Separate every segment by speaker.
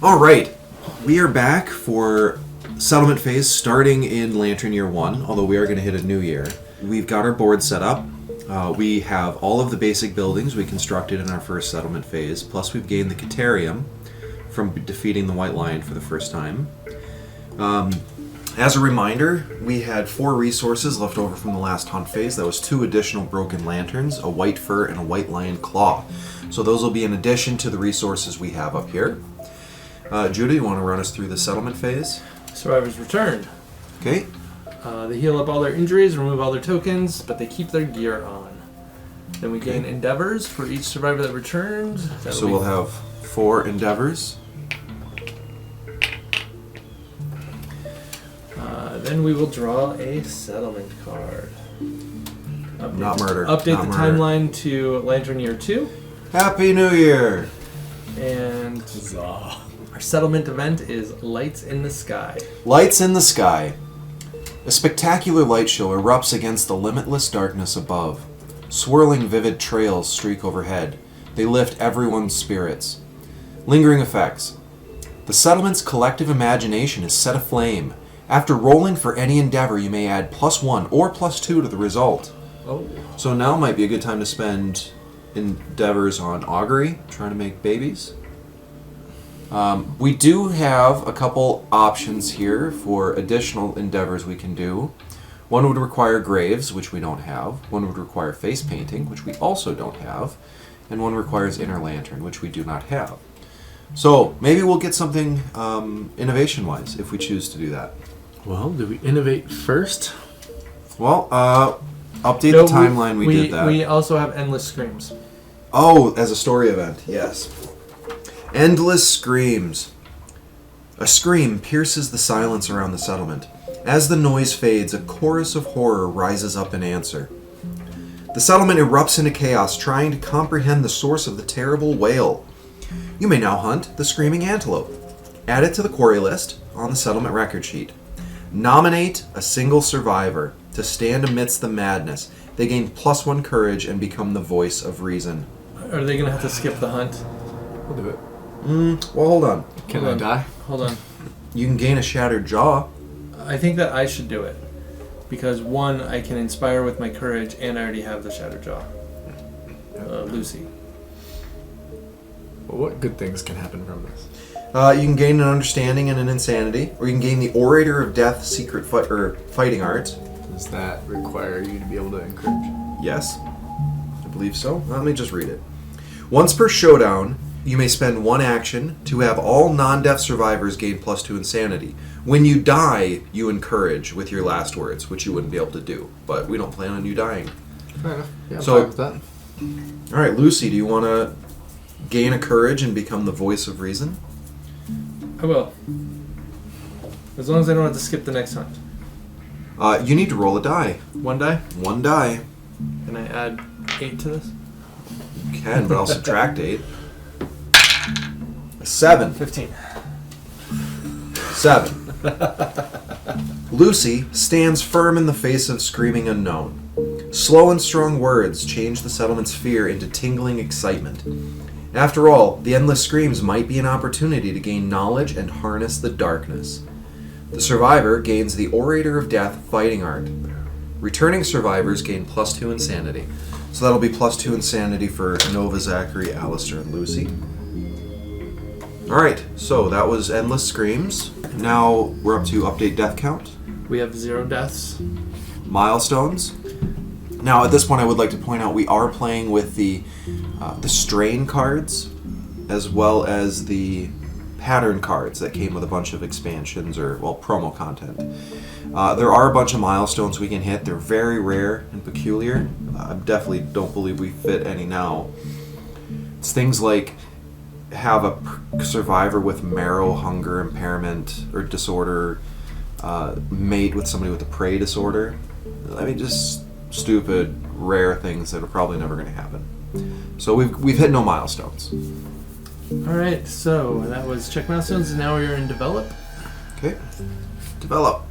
Speaker 1: All right, we are back for settlement phase starting in Lantern Year 1, although we are going to hit a new year. We've got our board set up. We have all of the basic buildings we constructed in our first settlement phase, plus we've gained the Caterium from defeating the White Lion for the first time. As a reminder, we had 4 resources left over from the last hunt phase. That was 2 additional broken lanterns, a white fur, and a white lion claw. So those will be in addition to the resources we have up here. Judah, you want to run us through the settlement phase?
Speaker 2: Survivors returned.
Speaker 1: Okay.
Speaker 2: They heal up all their injuries, remove all their tokens, but they keep their gear on. Then we gain endeavors for each survivor that returned.
Speaker 1: So we'll have 4 endeavors.
Speaker 2: Then we will draw a settlement card.
Speaker 1: Not murder.
Speaker 2: Update
Speaker 1: Not
Speaker 2: the
Speaker 1: murder.
Speaker 2: timeline to Lantern Year 2.
Speaker 1: Happy New Year!
Speaker 2: And
Speaker 3: Huzzah.
Speaker 2: our settlement event is Lights in the Sky.
Speaker 1: Lights in the sky. A spectacular light show erupts against the limitless darkness above. Swirling vivid trails streak overhead. They lift everyone's spirits. Lingering effects. The settlement's collective imagination is set aflame. After rolling for any endeavor, you may add +1 or +2 to the result.
Speaker 2: Oh.
Speaker 1: So now might be a good time to spend endeavors on augury, trying to make babies. We do have a couple options here for additional endeavors we can do. One would require graves, which we don't have. One would require face painting, which we also don't have. And one requires inner lantern, which we do not have. So maybe we'll get something innovation-wise if we choose to do that.
Speaker 3: Well, do we innovate first?
Speaker 1: Well, update the timeline. We did that.
Speaker 2: We also have Endless Screams.
Speaker 1: Oh, as a story event, yes. Endless screams. A scream pierces the silence around the settlement. As the noise fades, a chorus of horror rises up in answer. The settlement erupts into chaos, trying to comprehend the source of the terrible wail. You may now hunt the screaming antelope. Add it to the quarry list on the settlement record sheet. Nominate a single survivor to stand amidst the madness. They gain +1 courage and become the voice of reason.
Speaker 2: Are they going to have to skip the hunt?
Speaker 3: We'll do it.
Speaker 1: Well, hold on.
Speaker 3: Can
Speaker 2: Hold
Speaker 3: I
Speaker 2: on.
Speaker 3: die?
Speaker 2: Hold on.
Speaker 1: You can gain a shattered jaw.
Speaker 2: I think that I should do it. Because 1, I can inspire with my courage, and I already have the Shattered Jaw. Lucy.
Speaker 3: Well, what good things can happen from this?
Speaker 1: You can gain an understanding and an insanity, or you can gain the Orator of Death secret fighting art.
Speaker 3: Does that require you to be able to encourage?
Speaker 1: Yes, I believe so. Let me just read it. Once per showdown, you may spend 1 action to have all non-death survivors gain +2 insanity. When you die, you encourage with your last words, which you wouldn't be able to do. But we don't plan on you dying.
Speaker 3: Fair enough. Yeah, I'm
Speaker 1: So-
Speaker 3: fine with that.
Speaker 1: All right, Lucy, do you want to gain a courage and become the voice of reason?
Speaker 2: I will. As long as I don't have to skip the next hunt.
Speaker 1: You need to roll a die.
Speaker 2: 1 die?
Speaker 1: 1 die.
Speaker 2: Can I add 8 to this?
Speaker 1: You can, but I'll subtract 8. 7.
Speaker 2: 15.
Speaker 1: 7. Lucy stands firm in the face of screaming unknown. Slow and strong words change the settlement's fear into tingling excitement. After all, the endless screams might be an opportunity to gain knowledge and harness the darkness. The survivor gains the Orator of Death fighting art. Returning survivors gain +2 insanity. So that'll be +2 insanity for Nova, Zachary, Alistair, and Lucy. Alright, so that was Endless Screams. Now we're up to update death count.
Speaker 2: We have 0 deaths.
Speaker 1: Milestones. Now at this point I would like to point out we are playing with the strain cards as well as the pattern cards that came with a bunch of expansions or, well, promo content. There are a bunch of milestones we can hit. They're very rare and peculiar. I definitely don't believe we fit any now. It's things like have a survivor with marrow hunger impairment or disorder mate with somebody with a prey disorder. I mean, just stupid, rare things that are probably never going to happen. So we've hit no milestones.
Speaker 2: Alright, so that was check milestones, and now we're in develop.
Speaker 1: Okay. Develop.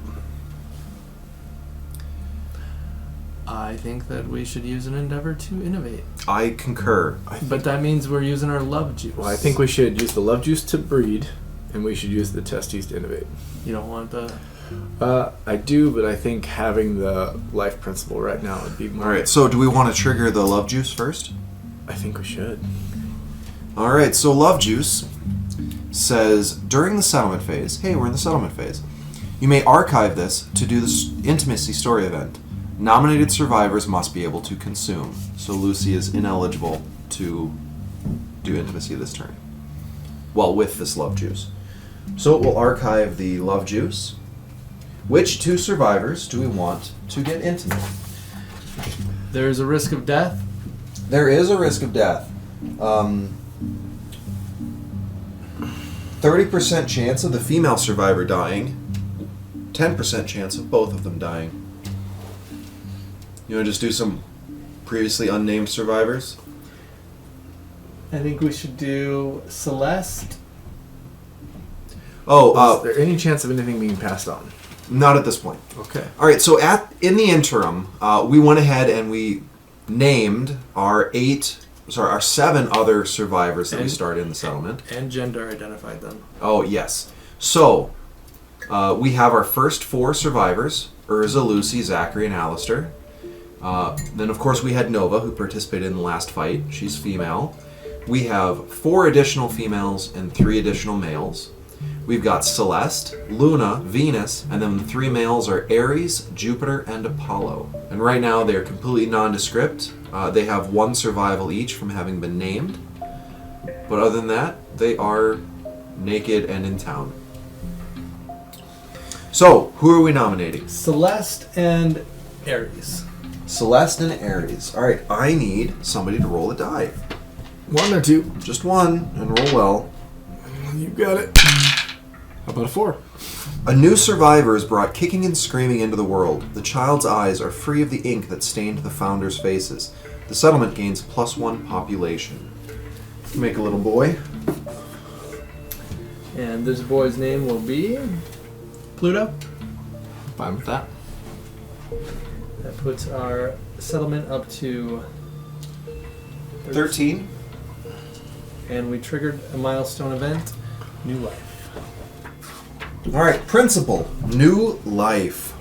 Speaker 2: I think that we should use an endeavor to innovate.
Speaker 1: I concur.
Speaker 2: But that means we're using our love juice.
Speaker 3: Well, I think we should use the love juice to breed, And we should use the testes to innovate.
Speaker 2: You don't want the...
Speaker 3: I do, but I think having the life principle right now would be more...
Speaker 1: Alright, so do we want to trigger the love juice first?
Speaker 3: I think we should.
Speaker 1: Alright, so love juice says, during the settlement phase, hey, we're in the settlement phase, you may archive this to do this intimacy story event. Nominated survivors must be able to consume. So Lucy is ineligible to do intimacy this turn. Well, with this love juice. So it will archive the love juice. Which 2 survivors do we want to get intimate?
Speaker 2: There is a risk of death.
Speaker 1: There is a risk of death. 30% chance of the female survivor dying. 10% chance of both of them dying. You want to just do some previously unnamed survivors?
Speaker 2: I think we should do Celeste.
Speaker 1: Oh,
Speaker 3: Is there any chance of anything being passed on?
Speaker 1: not at this point.
Speaker 3: Okay.
Speaker 1: All right, so in the interim, we went ahead and we named our 7 other survivors that we started in the settlement.
Speaker 2: And gender identified them.
Speaker 1: Oh, yes. So, we have our first 4 survivors, Urza, Lucy, Zachary, and Alistair. Then, of course, we had Nova, who participated in the last fight. She's female. We have 4 additional females and 3 additional males. We've got Celeste, Luna, Venus, and then the 3 males are Ares, Jupiter, and Apollo. And right now they're completely nondescript. They have 1 survival each from having been named. But other than that, they are naked and in town. So, who are we nominating?
Speaker 2: Celeste and Ares.
Speaker 1: Celeste and Ares. Alright, I need somebody to roll a die.
Speaker 3: 1 or 2?
Speaker 1: Just 1, and roll well.
Speaker 3: You got it. How about a 4?
Speaker 1: A new survivor is brought kicking and screaming into the world. The child's eyes are free of the ink that stained the founders' faces. The settlement gains +1 population. Make a little boy.
Speaker 2: And this boy's name will be Pluto.
Speaker 3: Fine with that.
Speaker 2: That puts our settlement up to
Speaker 1: 13.
Speaker 2: And we triggered a milestone event. New life.
Speaker 1: Alright, principle. New life.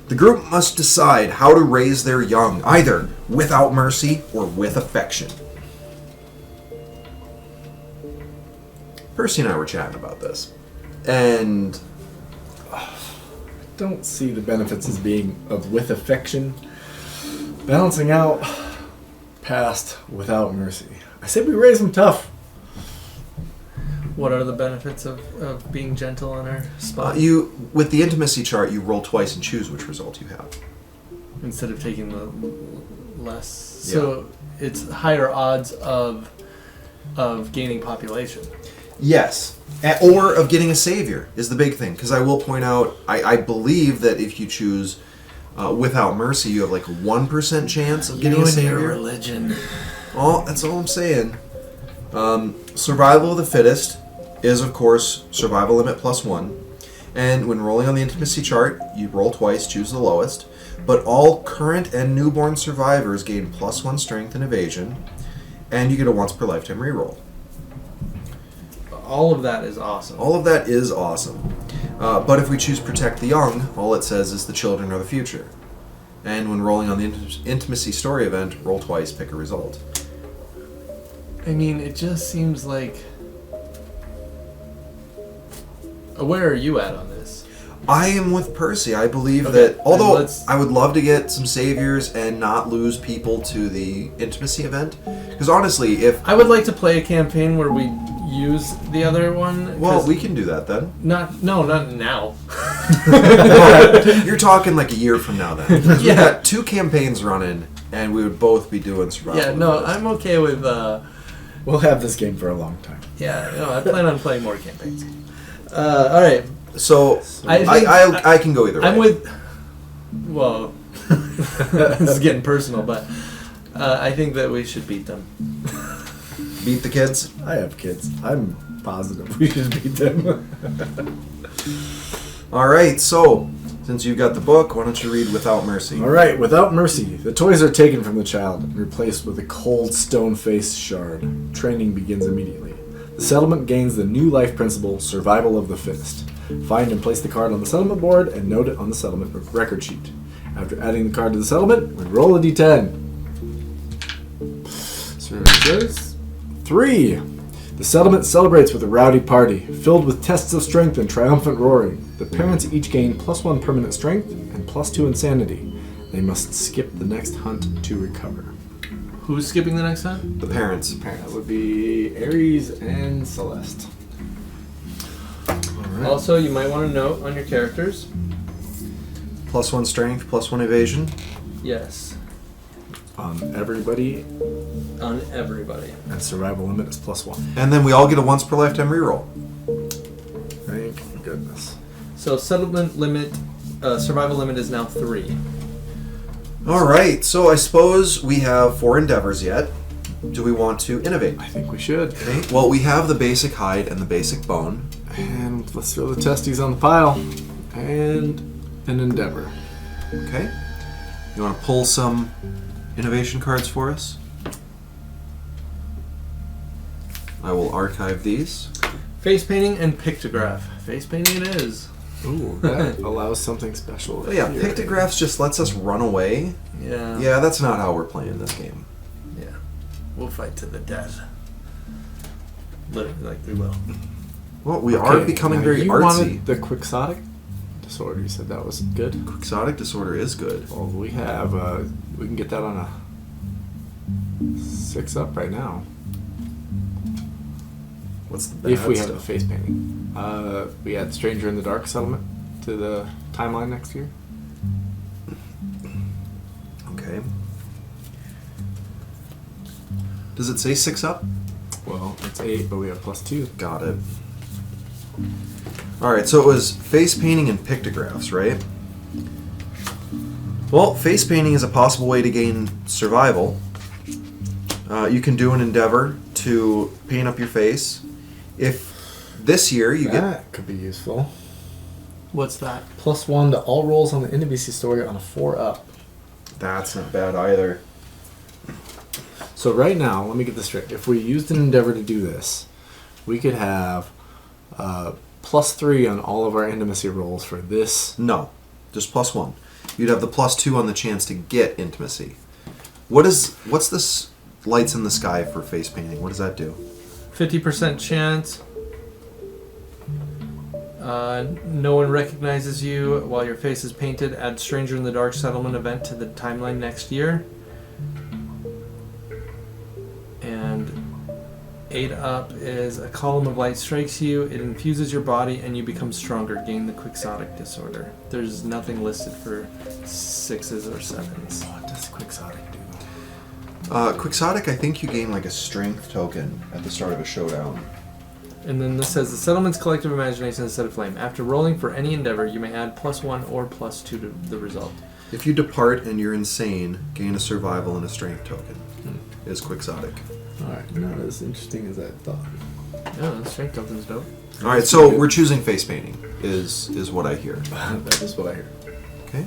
Speaker 1: The group must decide how to raise their young, either without mercy or with affection. Percy and I were chatting about this. And
Speaker 3: Don't see the benefits as being of with affection. Balancing out past without mercy. I said we raise them tough.
Speaker 2: What are the benefits of being gentle on our spot?
Speaker 1: with the intimacy chart, you roll twice and choose which result you have.
Speaker 2: Instead of taking the less. So it's higher odds of gaining population.
Speaker 1: Yes. Or of getting a savior is the big thing. Because I will point out, I believe that if you choose without mercy, you have like a 1% chance of getting a savior.
Speaker 2: Religion.
Speaker 1: That's all I'm saying. Survival of the fittest is, of course, survival limit +1. And when rolling on the intimacy chart, you roll twice, choose the lowest. But all current and newborn survivors gain +1 strength and evasion. And you get a once per lifetime reroll.
Speaker 2: All of that is awesome.
Speaker 1: All of that is awesome. But if we choose protect the young, all it says is the children are the future. And when rolling on the intimacy story event, roll twice, pick a result.
Speaker 2: I mean, it just seems like... Where are you at on this?
Speaker 1: I am with Percy. I believe
Speaker 2: Okay,
Speaker 1: that, although
Speaker 2: then
Speaker 1: I would love to get some saviors and not lose people to the intimacy event, because honestly, if...
Speaker 2: I would like to play a campaign where we use the other one.
Speaker 1: Well, we can do that then.
Speaker 2: Not now.
Speaker 1: You're talking like a year from now then. 'Cause we've got 2 campaigns running, and we would both be doing survival.
Speaker 2: Yeah, no,
Speaker 1: events.
Speaker 2: I'm okay with...
Speaker 3: We'll have this game for a long time.
Speaker 2: Yeah, no, I plan on playing more campaigns. All right.
Speaker 1: So,
Speaker 2: I
Speaker 1: can go either way.
Speaker 2: I'm with... Well, this is getting personal, but I think that we should beat them.
Speaker 1: Beat the kids?
Speaker 3: I have kids. I'm positive we should beat them.
Speaker 1: Alright, so, since you've got the book, why don't you read Without Mercy?
Speaker 3: Alright, without mercy, the toys are taken from the child and replaced with a cold stone-faced shard. Training begins immediately. The settlement gains the new life principle, survival of the fittest. Find and place the card on the settlement board and note it on the settlement record sheet. After adding the card to the settlement, we roll a d10. So there it is. 3. The settlement celebrates with a rowdy party, filled with tests of strength and triumphant roaring. The parents each gain +1 permanent strength and +2 insanity. They must skip the next hunt to recover.
Speaker 2: Who's skipping the next hunt?
Speaker 1: The parents.
Speaker 3: That would be Ares and Celeste. Alright.
Speaker 2: Also, you might want to note on your characters.
Speaker 1: +1 strength, +1 evasion.
Speaker 2: Yes.
Speaker 3: On everybody,
Speaker 2: On everybody.
Speaker 3: and survival limit is +1.
Speaker 1: And then we all get a once per lifetime reroll.
Speaker 3: Thank goodness.
Speaker 2: So settlement limit, survival limit is now 3.
Speaker 1: Alright, so I suppose we have 4 endeavors yet. Do we want to innovate?
Speaker 3: I think we should.
Speaker 1: Okay. Well, we have the basic hide and the basic bone.
Speaker 3: And let's throw the testes on the pile. And an endeavor.
Speaker 1: Okay. You want to pull some innovation cards for us? I will archive these.
Speaker 2: Face painting and pictograph. Face painting it is.
Speaker 3: Ooh, that allows something special.
Speaker 1: Oh, yeah, pictographs just lets us run away.
Speaker 2: Yeah.
Speaker 1: Yeah, that's not how we're playing this game.
Speaker 2: Yeah. We'll fight to the death. Literally, like we will.
Speaker 1: Well, we are becoming very
Speaker 3: you
Speaker 1: artsy.
Speaker 3: Wanted the quixotic disorder. You said that was good.
Speaker 1: Quixotic disorder is good.
Speaker 3: Well, we have. We can get that on a 6 up right now.
Speaker 1: What's the bad
Speaker 3: If we have
Speaker 1: stuff?
Speaker 3: the face painting. We add Stranger in the Dark settlement to the timeline next year.
Speaker 1: Okay. Does it say 6 up?
Speaker 3: Well, it's 8, but we have +2.
Speaker 1: Got it. Alright, so it was face painting and pictographs, right? Well, face painting is a possible way to gain survival. You can do an endeavor to paint up your face. If this year you
Speaker 3: That could be useful.
Speaker 2: What's that?
Speaker 3: +1 to all rolls on the NBC story on a 4 up.
Speaker 1: get... That's not bad either.
Speaker 3: So right now, let me get this straight. If we used an endeavor to do this, we could have +3 on all of our intimacy rolls for this.
Speaker 1: No, just +1. You'd have the +2 on the chance to get intimacy. What's this lights in the sky for face painting? What does that do?
Speaker 2: 50% chance. No one recognizes you while your face is painted. Add Stranger in the Dark settlement event to the timeline next year. And 8 up is a column of light strikes you. It infuses your body and you become stronger. Gain the quixotic disorder. There's nothing listed for 6s or 7s.
Speaker 3: What does quixotic do?
Speaker 1: Quixotic, I think you gain like a strength token at the start of a showdown.
Speaker 2: And then this says the settlement's collective imagination is set aflame. After rolling for any endeavor, you may add +1 or +2 to the result.
Speaker 1: If you depart and you're insane, gain a survival and a strength token. Is quixotic.
Speaker 3: Alright, not as interesting as I thought.
Speaker 2: Yeah, the strength token's dope.
Speaker 1: All right, so we're choosing face painting. Is what I hear.
Speaker 3: That is what I hear.
Speaker 1: Okay.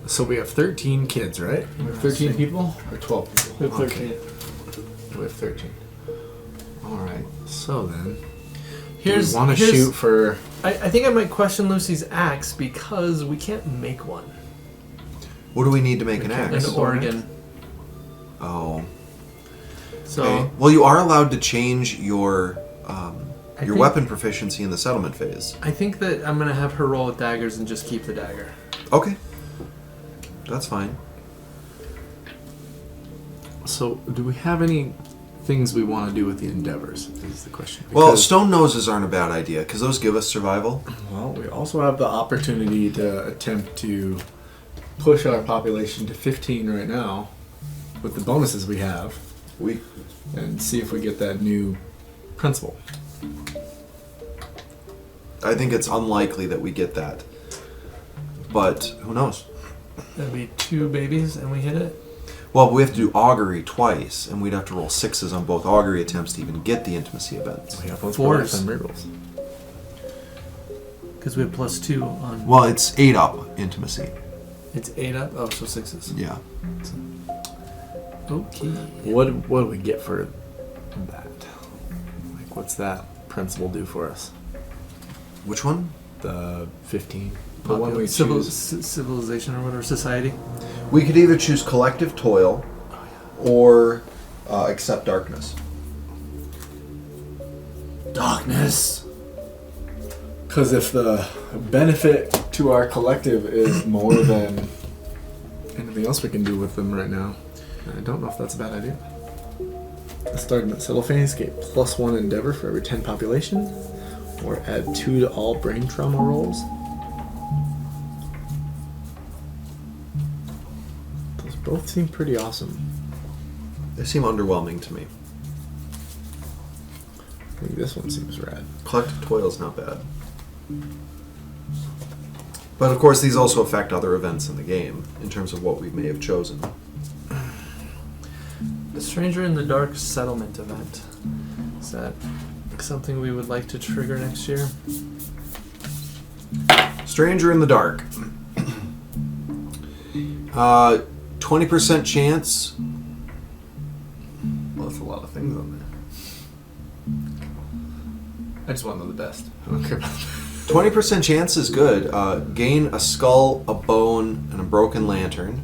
Speaker 3: So we have 13 kids, right? We have 13 people? Or 12 people?
Speaker 2: We have 13.
Speaker 3: We have 13. Alright, so then...
Speaker 2: Here's
Speaker 3: we want to shoot for...
Speaker 2: I think I might question Lucy's axe because we can't make one.
Speaker 1: What do we need to make an
Speaker 3: Okay.
Speaker 1: axe?
Speaker 2: In Oregon.
Speaker 1: Oh.
Speaker 2: So
Speaker 1: Okay. Well, you are allowed to change your
Speaker 2: think-
Speaker 1: weapon proficiency in the settlement phase.
Speaker 2: I think that I'm gonna have her roll with daggers and just keep the dagger.
Speaker 1: Okay. That's fine.
Speaker 3: So, do we have any things we want to do with the endeavors? Is the question.
Speaker 1: Well,
Speaker 3: Because-
Speaker 1: stone noses aren't a bad idea because those give us survival.
Speaker 3: Well, we also have the opportunity to attempt to push our population to 15 right now with the bonuses we have
Speaker 1: We
Speaker 3: and see if we get that new principle.
Speaker 1: I think it's unlikely that we get that, but who knows?
Speaker 2: That'd be 2 babies and we hit it.
Speaker 1: Well, we have to do augury twice, and we'd have to roll 6s on both augury attempts to even get the intimacy events.
Speaker 3: We have once
Speaker 2: Fours.
Speaker 3: and rerolls.
Speaker 2: Because we have +2 on.
Speaker 1: Well, it's 8 up intimacy.
Speaker 2: It's 8 up. Oh, so 6s.
Speaker 1: Yeah.
Speaker 2: Okay.
Speaker 3: What do we get for that? What's that principle do for us?
Speaker 1: Which one?
Speaker 3: The 15. The one we
Speaker 2: Civilization or whatever, society.
Speaker 1: We could either choose collective toil or accept darkness.
Speaker 2: Darkness.
Speaker 3: Because if the benefit to our collective is more than anything else we can do with them right now, I don't know if that's a bad idea. Starting at Settle Fantasy Escape, +1 endeavor for every 10 population, or add 2 to all brain trauma rolls. Those both seem pretty awesome.
Speaker 1: They seem underwhelming to me.
Speaker 3: I think this one seems rad.
Speaker 1: Collective toil is not bad. But of course, these also affect other events in the game in terms of what we may have chosen.
Speaker 2: The Stranger in the Dark settlement event. Is that something we would like to trigger next year?
Speaker 1: Stranger in the Dark. 20% chance. Well, that's a lot of things on there.
Speaker 3: I just want to know the best. I don't care about that.
Speaker 1: 20% chance is good. Gain a skull, a bone, and a broken lantern.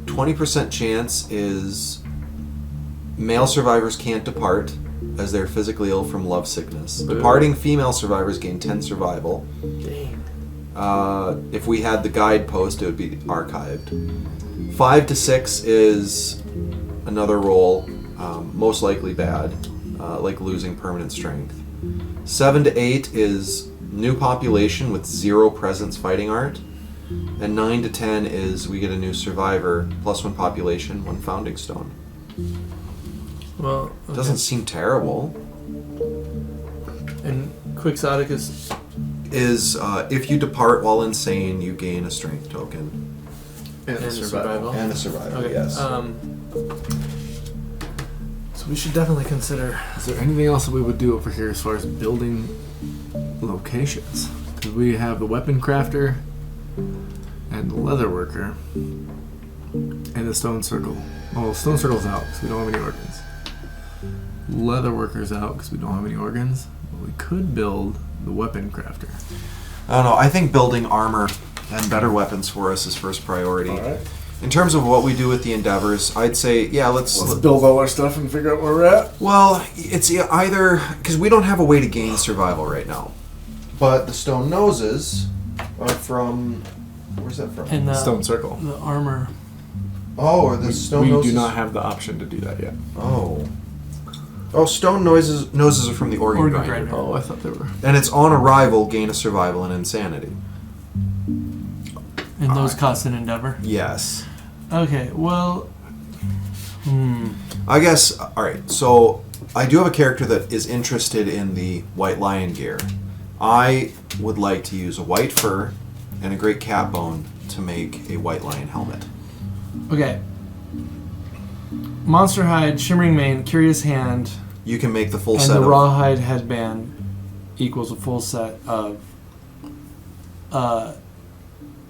Speaker 1: 20% chance is male survivors can't depart as they're physically ill from love sickness. Departing female survivors gain 10 survival.
Speaker 2: Dang.
Speaker 1: If we had the guidepost, it would be archived. 5 to 6 is another roll, most likely bad, like losing permanent strength. 7 to 8 is new population with 0 presence fighting art. And 9 to 10 is we get a new survivor, +1 population, 1 founding stone.
Speaker 2: Well, okay.
Speaker 1: Doesn't seem terrible.
Speaker 2: And Quixotic is
Speaker 1: if you depart while insane, you gain a strength token.
Speaker 2: and a survival.
Speaker 1: And a survival,
Speaker 2: Okay.
Speaker 1: yes.
Speaker 2: So we should definitely consider.
Speaker 3: Is there anything else that we would do over here as far as building locations? Because we have the weapon crafter and the leather worker and the stone circle. Well, stone circle's out because we don't have any organs. Leather worker's out because we don't have any organs. But we could build the weapon crafter.
Speaker 1: I don't know. I think building armor and better weapons for us is first priority.
Speaker 3: All right.
Speaker 1: In terms of what we do with the endeavors, I'd say, yeah, let's
Speaker 3: build all our stuff and figure out where we're at.
Speaker 1: Well, it's either because we don't have a way to gain survival right now. But the stone noses are from. Where's that from?
Speaker 2: And
Speaker 3: Stone circle.
Speaker 2: the armor.
Speaker 1: Oh, or the stone
Speaker 3: We
Speaker 1: noses.
Speaker 3: do not have the option to do that yet.
Speaker 1: Oh, stone noses are from the organ grinder.
Speaker 3: Oh, I thought they were.
Speaker 1: And it's on arrival, gain a survival and insanity.
Speaker 2: And those cost an endeavor?
Speaker 1: Yes.
Speaker 2: Okay, well.
Speaker 1: I guess, alright, so I do have a character that is interested in the white lion gear. I would like to use a white fur and a great cat bone to make a white lion helmet.
Speaker 2: Okay. Monster hide, shimmering mane, curious hand,
Speaker 1: You can make the full
Speaker 2: and
Speaker 1: set
Speaker 2: the
Speaker 1: of...
Speaker 2: rawhide headband equals a full set of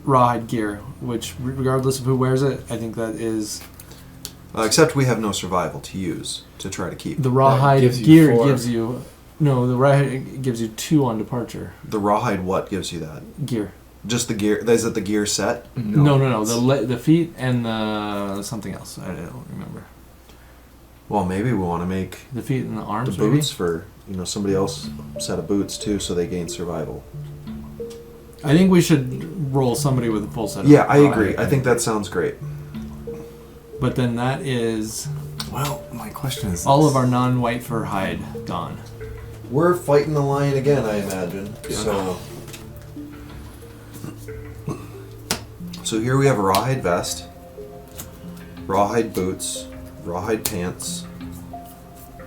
Speaker 2: rawhide gear, which, regardless of who wears it, I think that is...
Speaker 1: except we have no survival to use to try to keep.
Speaker 2: The rawhide
Speaker 3: gives you
Speaker 2: gear
Speaker 3: 4.
Speaker 2: gives you... No, the rawhide gives you 2 on departure.
Speaker 1: The rawhide what gives you that?
Speaker 2: Gear.
Speaker 1: Just the gear? Is it the gear set?
Speaker 2: No. The feet and the something else. I don't remember.
Speaker 1: Well, maybe we want to make
Speaker 2: The feet and the
Speaker 1: the
Speaker 2: arms,
Speaker 1: boots for, somebody else set of boots too, so they gain survival.
Speaker 2: maybe? I think we should roll somebody with a full set of
Speaker 1: Yeah, I
Speaker 2: rawhide.
Speaker 1: agree. I think that sounds great.
Speaker 2: But then that is
Speaker 3: Well, my question is
Speaker 2: all of our non-white fur hide gone.
Speaker 1: We're fighting the lion again, I imagine. So here we have a rawhide vest, rawhide boots, rawhide pants,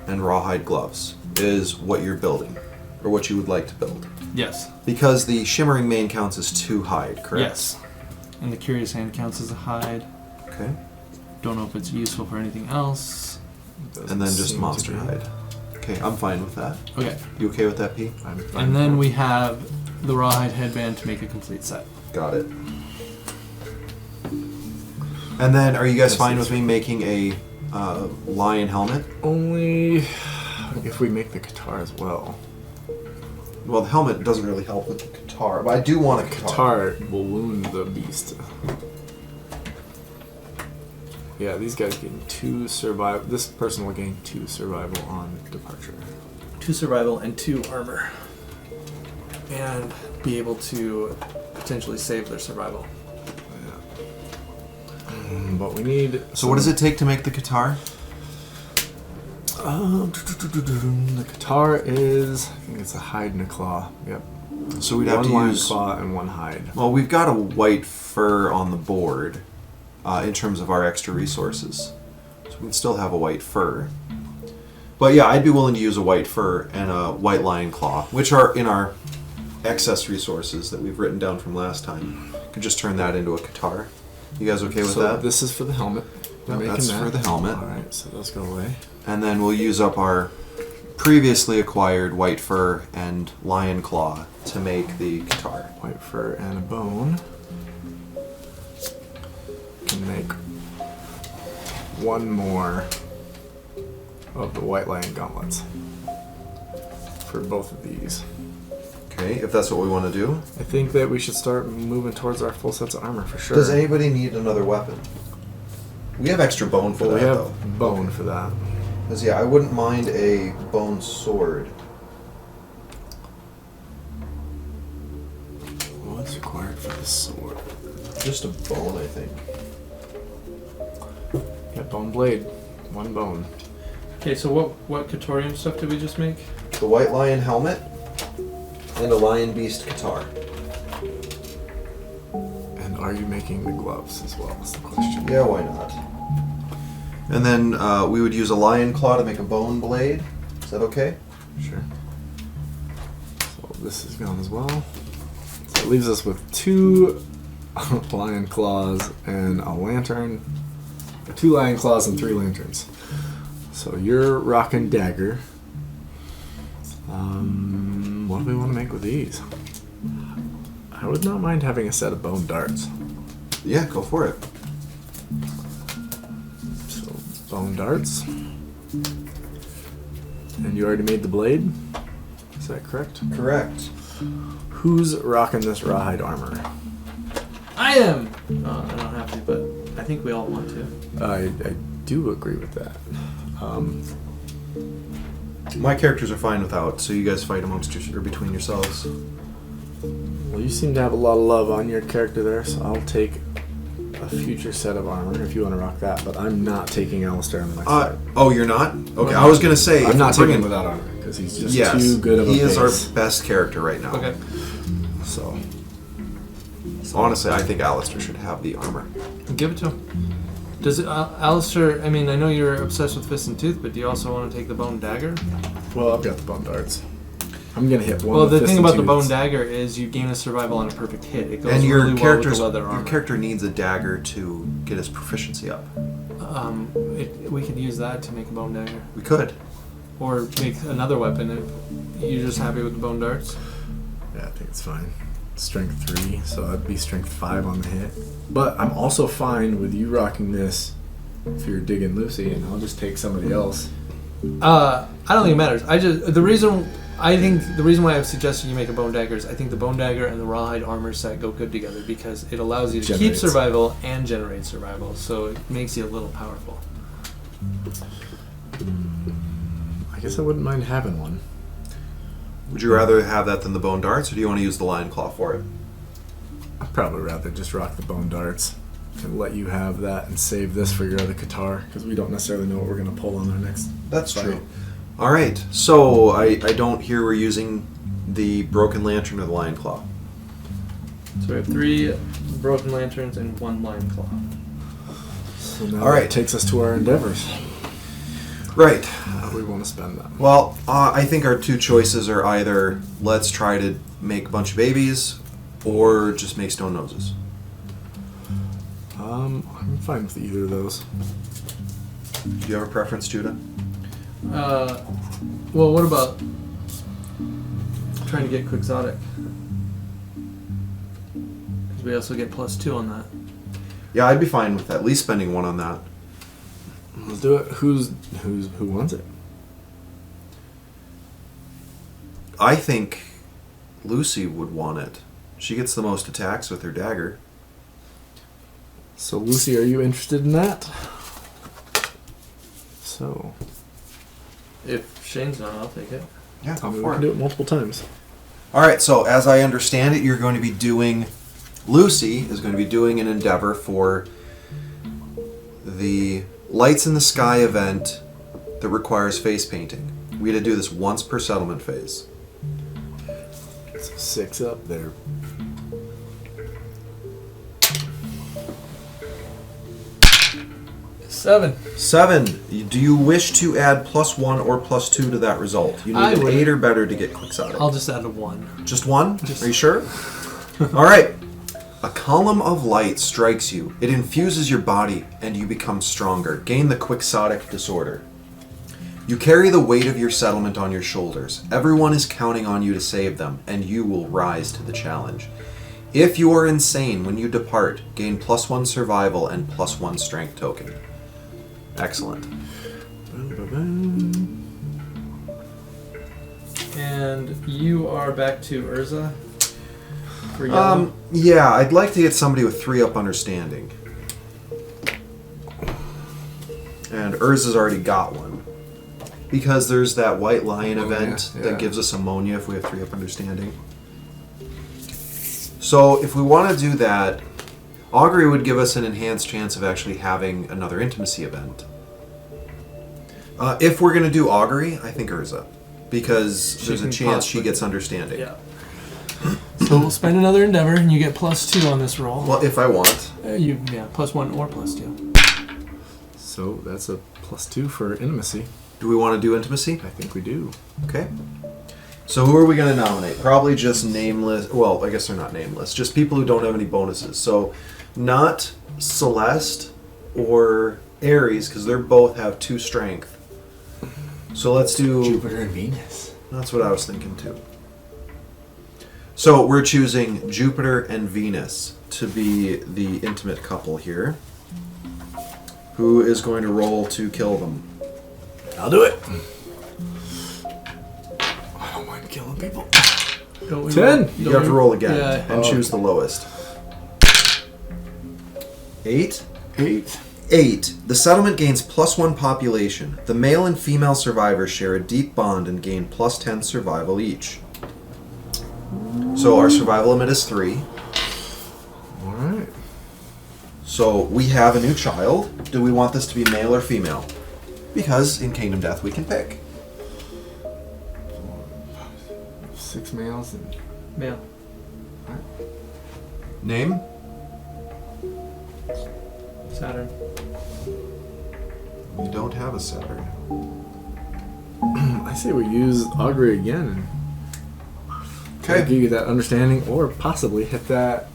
Speaker 1: and rawhide gloves is what you're building, or what you would like to build.
Speaker 2: Yes.
Speaker 1: Because the shimmering mane counts as 2 hide, correct?
Speaker 2: Yes. And the curious hand counts as a hide.
Speaker 1: Okay.
Speaker 2: Don't know if it's useful for anything else.
Speaker 1: And then just monster hide. Okay, I'm fine with that.
Speaker 2: Okay.
Speaker 1: You okay with that, P?
Speaker 3: I'm fine.
Speaker 2: And then we have the rawhide headband to make a complete set.
Speaker 1: Got it. And then, are you guys
Speaker 3: Yes,
Speaker 1: fine
Speaker 3: yes.
Speaker 1: with me making a lion helmet?
Speaker 3: only if we make the guitar as well.
Speaker 1: Well, the helmet doesn't really help with the guitar, but I do want a guitar.
Speaker 3: Guitar will wound the beast. Yeah, these guys gain 2 survival. This person will gain 2 survival on departure.
Speaker 2: 2 survival and 2 armor. And be able to potentially save their survival.
Speaker 3: Yeah. But we need...
Speaker 1: So what does it take to make the guitar?
Speaker 3: The guitar is... I think it's a hide and a claw. Yep.
Speaker 1: So we'd have to
Speaker 3: one
Speaker 1: use...
Speaker 3: claw and 1 hide.
Speaker 1: Well, we've got a white fur on the board in terms of our extra resources. So we'd still have a white fur. But yeah, I'd be willing to use a white fur and a white lion claw, which are in our excess resources that we've written down from last time. Could just turn that into a guitar. You guys okay with that?
Speaker 3: This is for the helmet.
Speaker 1: Yep, that's for the helmet.
Speaker 3: Alright, so those go away.
Speaker 1: And then we'll use up our previously acquired white fur and lion claw to make the guitar.
Speaker 3: White fur and a bone. Can make 1 more of the white lion gauntlets for both of these.
Speaker 1: Okay, if that's what we want to do.
Speaker 3: I think that we should start moving towards our full sets of armor for sure.
Speaker 1: Does anybody need another weapon? We have extra bone for that,
Speaker 3: we have
Speaker 1: though.
Speaker 3: bone for that.
Speaker 1: Because, yeah, I wouldn't mind a bone sword.
Speaker 3: What's required for the sword?
Speaker 1: Just a bone, I think.
Speaker 3: Yeah, bone blade. 1 bone.
Speaker 2: Okay, so what Katorium stuff did we just make?
Speaker 1: The white lion helmet and a lion beast guitar.
Speaker 3: And are you making the gloves as well? Is the question.
Speaker 1: Yeah, why not? And then we would use a lion claw to make a bone blade. Is that okay?
Speaker 3: Sure. So this is gone as well. So it leaves us with 2 lion claws and a lantern. 2 lion claws and 3 lanterns. So you're rocking dagger. What do we want to make with these? I would not mind having a set of bone darts.
Speaker 1: Yeah, go for it.
Speaker 3: So bone darts. And you already made the blade? Is that correct?
Speaker 1: Correct.
Speaker 3: Who's rocking this rawhide armor?
Speaker 2: I am! I don't have to, but I think we all want to.
Speaker 3: I do agree with that.
Speaker 1: My characters are fine without, so you guys fight amongst or between yourselves.
Speaker 3: Well, you seem to have a lot of love on your character there, so I'll take a future set of armor if you want to rock that, but I'm not taking Alistair on my side.
Speaker 1: Oh, you're not? Okay, I was going to say...
Speaker 3: I'm not
Speaker 1: bring
Speaker 3: taking
Speaker 1: him
Speaker 3: him without armor, because he's just
Speaker 1: yes,
Speaker 3: too good of a
Speaker 1: he is our
Speaker 3: base.
Speaker 1: best character right now.
Speaker 2: Okay.
Speaker 3: So
Speaker 1: honestly, I think Alistair should have the armor.
Speaker 2: Give it to him. Does it, Alistair, I mean, I know you're obsessed with Fist and Tooth, but do you also want to take the bone dagger?
Speaker 3: well, I've got the bone darts. I'm going to hit one
Speaker 2: Well,
Speaker 3: with
Speaker 2: the
Speaker 3: fist
Speaker 2: thing
Speaker 3: and
Speaker 2: about the
Speaker 3: tooth.
Speaker 2: bone dagger is you gain a survival on a perfect hit. It goes
Speaker 1: And your
Speaker 2: really well with
Speaker 1: character's
Speaker 2: the leather armor.
Speaker 1: your character needs a dagger to get his proficiency up.
Speaker 2: We could use that to make a bone dagger.
Speaker 1: We could.
Speaker 2: Or make another weapon if you're just happy with the bone darts.
Speaker 3: Yeah, I think it's fine. Strength 3, so that'd be strength 5 on the hit. But I'm also fine with you rocking this if you're digging Lucy, and I'll just take somebody else.
Speaker 2: I don't think it matters. The reason why I've suggested you make a bone dagger is I think the bone dagger and the rawhide armor set go good together because it allows you to keep
Speaker 3: Generates.
Speaker 2: survival and generate survival, so it makes you a little powerful.
Speaker 3: I guess I wouldn't mind having one.
Speaker 1: Would you rather have that than the bone darts, or do you want to use the lion claw for it?
Speaker 3: I'd probably rather just rock the bone darts and let you have that and save this for your other guitar, because we don't necessarily know what we're going to pull on our next
Speaker 1: That's
Speaker 3: fight.
Speaker 1: true. All right, so I don't hear we're using the broken lantern or the lion claw.
Speaker 2: So we have 3 broken lanterns and 1 lion claw.
Speaker 3: So now
Speaker 1: All right.
Speaker 3: that takes us to our endeavors.
Speaker 1: Right.
Speaker 3: We want to spend them.
Speaker 1: Well, I think our 2 choices are either let's try to make a bunch of babies, or just make stone noses.
Speaker 3: I'm fine with either of those.
Speaker 1: Do you have a preference, Judah?
Speaker 2: Well, what about trying to get quixotic? Because we also get +2 on that.
Speaker 1: Yeah, I'd be fine with at least spending 1 on that.
Speaker 3: Let's do it. Who wants it?
Speaker 1: I think Lucy would want it. She gets the most attacks with her dagger.
Speaker 3: So, Lucy, are you interested in that? So,
Speaker 2: If Shane's not, I'll take it.
Speaker 1: Yeah, go
Speaker 3: we
Speaker 1: for
Speaker 3: can
Speaker 1: it.
Speaker 3: do it multiple times.
Speaker 1: All right, so as I understand it, you're going to be doing... Lucy is going to be doing an endeavor for the Lights in the Sky event that requires face painting. We had to do this once per settlement phase.
Speaker 3: So 6 up there.
Speaker 2: Seven.
Speaker 1: 7. Do you wish to add +1 or +2 to that result? You need
Speaker 2: I
Speaker 1: an
Speaker 2: would.
Speaker 1: 8 or better to get quixotic.
Speaker 2: I'll just add a 1.
Speaker 1: Just 1? Are you sure? All right. A column of light strikes you. It infuses your body, and you become stronger. Gain the quixotic disorder. You carry the weight of your settlement on your shoulders. Everyone is counting on you to save them, and you will rise to the challenge. If you are insane when you depart, gain +1 survival and +1 strength token. Excellent.
Speaker 2: And you are back to Urza for yellow.
Speaker 1: Yeah, I'd like to get somebody with 3 up understanding. And Urza's already got one. Because there's that white lion event that gives us ammonia if we have 3 up understanding. So if we want to do that, Augury would give us an enhanced chance of actually having another intimacy event. If we're going to do Augury, I think Urza. Because there's a chance she gets understanding.
Speaker 2: Yeah. So we'll spend another endeavor, and you get +2 on this roll.
Speaker 1: Well, if I want.
Speaker 2: +1 or +2.
Speaker 3: So that's a +2 for intimacy.
Speaker 1: Do we want to do intimacy?
Speaker 3: I think we do.
Speaker 1: Okay. So who are we going to nominate? Probably just nameless. Well, I guess they're not nameless. Just people who don't have any bonuses. So not Celeste or Ares, because they both have 2 strength. So let's do...
Speaker 3: Jupiter and Venus.
Speaker 1: That's what I was thinking too. So we're choosing Jupiter and Venus to be the intimate couple here. Who is going to roll to kill them?
Speaker 3: I'll do it. I don't mind killing people. 10.
Speaker 1: You have to roll again and
Speaker 3: Oh.
Speaker 1: choose the lowest. 8?
Speaker 3: 8.
Speaker 1: 8. The settlement gains +1 population. The male and female survivors share a deep bond and gain +10 survival each. So our survival limit is 3.
Speaker 3: Alright.
Speaker 1: So we have a new child. Do we want this to be male or female? Because in Kingdom Death we can pick.
Speaker 3: 6 males and...
Speaker 2: Male.
Speaker 1: Name?
Speaker 2: Saturn.
Speaker 1: We don't have a Saturn.
Speaker 3: I say we use Augury again and give you that understanding or possibly hit that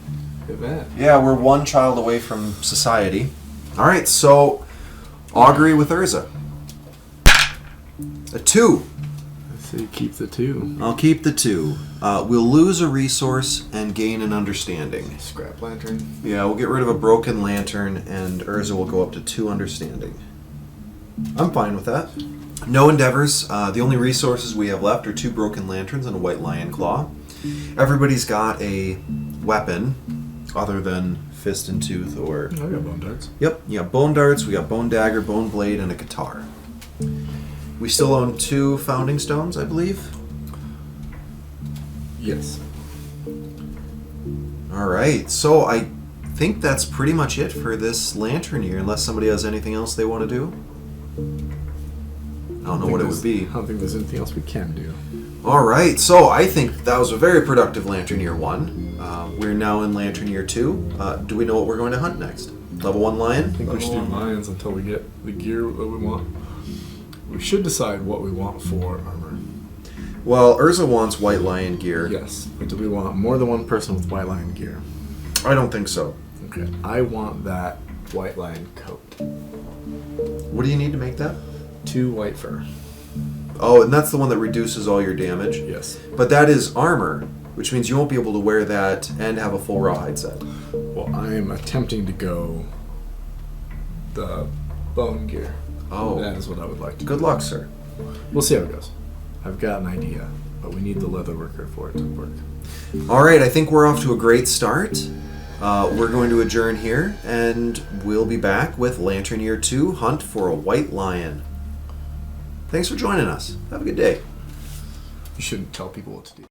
Speaker 3: event.
Speaker 1: Yeah, we're 1 child away from society. Alright, so Augury with Urza. A 2.
Speaker 3: I say keep the 2.
Speaker 1: I'll keep the 2. We'll lose a resource and gain an understanding.
Speaker 3: Scrap lantern.
Speaker 1: Yeah, we'll get rid of a broken lantern and Urza will go up to 2 understanding. I'm fine with that. No endeavors. The only resources we have left are 2 broken lanterns and a white lion claw. Everybody's got a weapon other than fist and tooth or...
Speaker 3: I got bone darts.
Speaker 1: Yep, you got bone darts, we got bone dagger, bone blade, and a guitar. We still own 2 founding stones, I believe.
Speaker 3: Yes.
Speaker 1: Alright, so I think that's pretty much it for this lantern year, unless somebody has anything else they want to do. I don't know what it would be.
Speaker 3: I don't think there's anything else we can do.
Speaker 1: Alright, so I think that was a very productive lantern year 1. We're now in lantern year 2. Do we know what we're going to hunt next? Level 1 lion?
Speaker 3: I think we should do lions until we get the gear that we want. We should decide what we want for armor.
Speaker 1: Well, Urza wants white lion gear.
Speaker 3: Yes, but do we want more than 1 person with white lion gear?
Speaker 1: I don't think so.
Speaker 3: Okay, I want that white lion coat.
Speaker 1: What do you need to make that?
Speaker 3: 2 white fur.
Speaker 1: Oh, and that's the one that reduces all your damage?
Speaker 3: Yes.
Speaker 1: But that is armor, which means you won't be able to wear that and have a full rawhide set.
Speaker 3: Well, I'm attempting to go the bone gear.
Speaker 1: Oh.
Speaker 3: That is what I would like to do.
Speaker 1: Good luck, sir.
Speaker 3: We'll see how it goes. I've got an idea. but we need the leather worker for it to work.
Speaker 1: All right, I think we're off to a great start. We're going to adjourn here, and we'll be back with Lantern Year 2, Hunt for a White Lion. Thanks for joining us. Have a good day.
Speaker 3: You shouldn't tell people what to do.